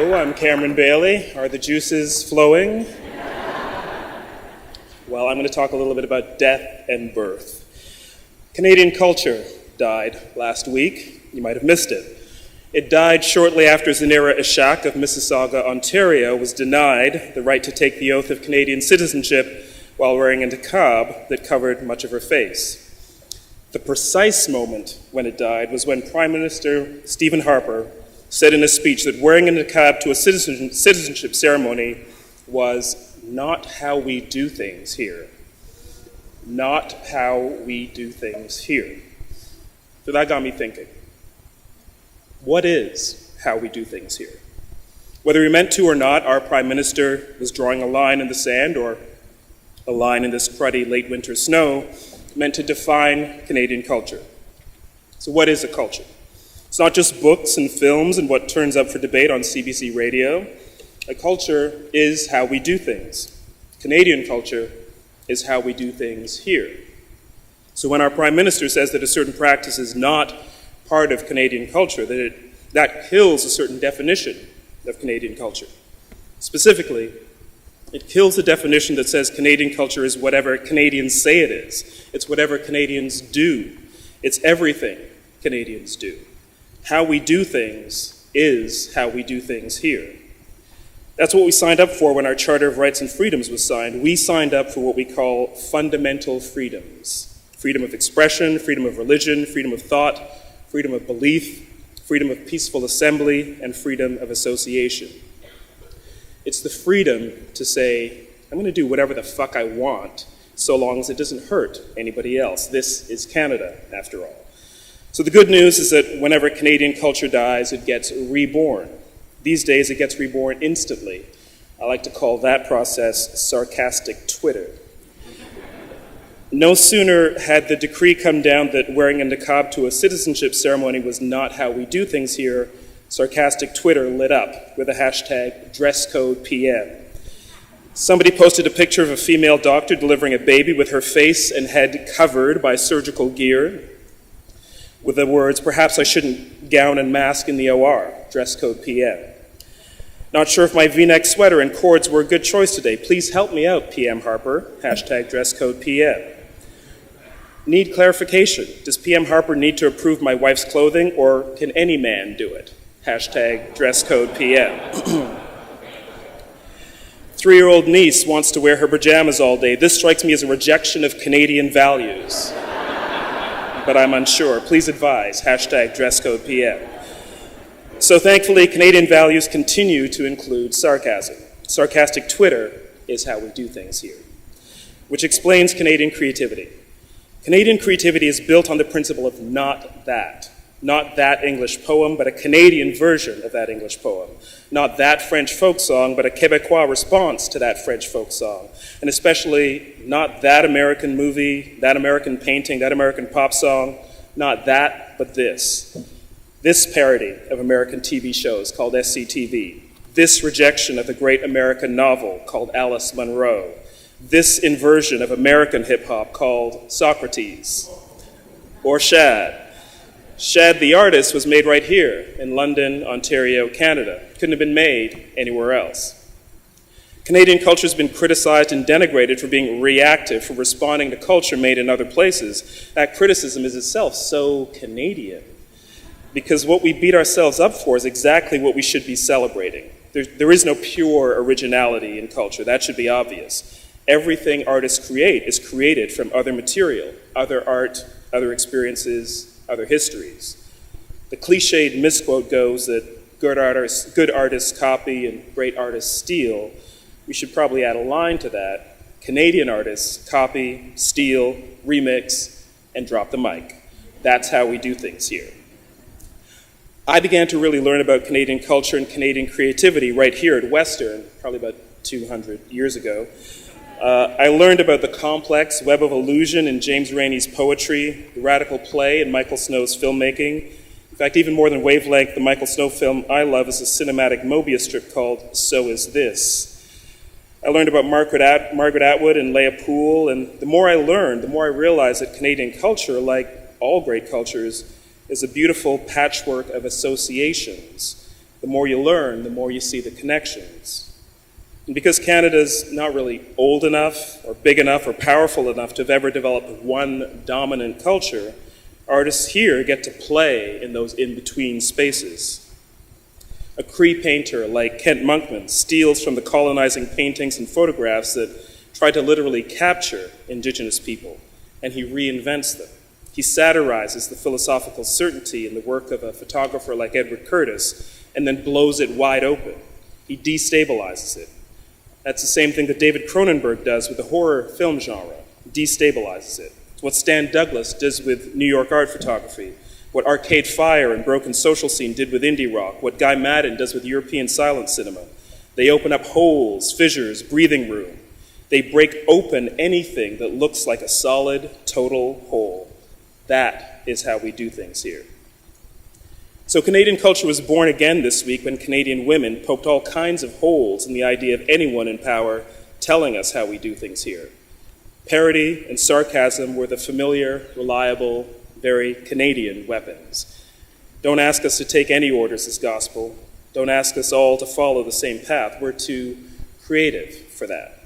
Hello, I'm Cameron Bailey. Are the juices flowing? Well, I'm going to talk a little bit about death and birth. Canadian culture died last week. You might have missed it. It died shortly after Zanira Ishak of Mississauga, Ontario, was denied the right to take the oath of Canadian citizenship while wearing a niqab that covered much of her face. The precise moment when it died was when Prime Minister Stephen Harper said in a speech that wearing a niqab to a citizenship ceremony was not how we do things here. Not how we do things here. So that got me thinking. What is how we do things here? Whether he meant to or not, our Prime Minister was drawing a line in the sand, or a line in this cruddy late winter snow, meant to define Canadian culture. So what is a culture? It's not just books and films and what turns up for debate on CBC radio. A culture is how we do things. Canadian culture is how we do things here. So when our Prime Minister says that a certain practice is not part of Canadian culture, that kills a certain definition of Canadian culture. Specifically, it kills the definition that says Canadian culture is whatever Canadians say it is. It's whatever Canadians do. It's everything Canadians do. How we do things is how we do things here. That's what we signed up for when our Charter of Rights and Freedoms was signed. We signed up for what we call fundamental freedoms. Freedom of expression, freedom of religion, freedom of thought, freedom of belief, freedom of peaceful assembly, and freedom of association. It's the freedom to say, I'm going to do whatever the fuck I want, so long as it doesn't hurt anybody else. This is Canada, after all. So the good news is that whenever Canadian culture dies, it gets reborn. These days, it gets reborn instantly. I like to call that process sarcastic Twitter. No sooner had the decree come down that wearing a niqab to a citizenship ceremony was not how we do things here, sarcastic Twitter lit up with a hashtag #DressCodePM. Somebody posted a picture of a female doctor delivering a baby with her face and head covered by surgical gear, with the words, "Perhaps I shouldn't gown and mask in the OR, #DressCodePM. Not sure if my V-neck sweater and cords were a good choice today. Please help me out, PM Harper, #DressCodePM. Need clarification. Does PM Harper need to approve my wife's clothing, or can any man do it? #DressCodePM. 3-year-old niece wants to wear her pajamas all day. This strikes me as a rejection of Canadian values. But I'm unsure. Please advise, #DressCodePM. So thankfully, Canadian values continue to include sarcasm. Sarcastic Twitter is how we do things here, which explains Canadian creativity. Canadian creativity is built on the principle of not that English poem, but a Canadian version of that English poem. Not that French folk song, but a Quebecois response to that French folk song. And especially not that American movie, that American painting, that American pop song. Not that, but this. This parody of American TV shows called SCTV. This rejection of the great American novel called Alice Munro. This inversion of American hip-hop called Socrates. Or Shad. Shad the artist was made right here in London, Ontario, Canada. Couldn't have been made anywhere else. Canadian culture has been criticized and denigrated for being reactive, for responding to culture made in other places. That criticism is itself so Canadian, because what we beat ourselves up for is exactly what we should be celebrating. There is no pure originality in culture. That should be obvious. Everything artists create is created from other material, other art, other experiences, other histories. The cliched misquote goes that good artists copy and great artists steal. We should probably add a line to that. Canadian artists copy, steal, remix, and drop the mic. That's how we do things here. I began to really learn about Canadian culture and Canadian creativity right here at Western, probably about 200 years ago. I learned about the complex web of illusion in James Rainey's poetry, the radical play in Michael Snow's filmmaking. In fact, even more than Wavelength, the Michael Snow film I love is a cinematic Mobius strip called So Is This. I learned about Margaret Atwood and Leah Poole, and the more I learned, the more I realized that Canadian culture, like all great cultures, is a beautiful patchwork of associations. The more you learn, the more you see the connections. And because Canada's not really old enough or big enough or powerful enough to have ever developed one dominant culture, artists here get to play in those in-between spaces. A Cree painter like Kent Monkman steals from the colonizing paintings and photographs that try to literally capture Indigenous people, and he reinvents them. He satirizes the philosophical certainty in the work of a photographer like Edward Curtis, and then blows it wide open. He destabilizes it. That's the same thing that David Cronenberg does with the horror film genre, destabilizes it. It's what Stan Douglas does with New York art photography, what Arcade Fire and Broken Social Scene did with indie rock, what Guy Maddin does with European silent cinema. They open up holes, fissures, breathing room. They break open anything that looks like a solid, total whole. That is how we do things here. So Canadian culture was born again this week when Canadian women poked all kinds of holes in the idea of anyone in power telling us how we do things here. Parody and sarcasm were the familiar, reliable, very Canadian weapons. Don't ask us to take any orders as gospel. Don't ask us all to follow the same path. We're too creative for that.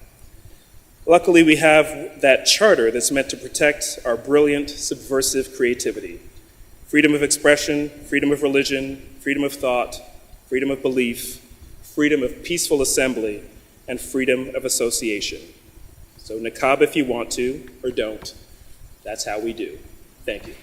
Luckily, we have that charter that's meant to protect our brilliant, subversive creativity. Freedom of expression, freedom of religion, freedom of thought, freedom of belief, freedom of peaceful assembly, and freedom of association. So niqab if you want to, or don't. That's how we do. Thank you.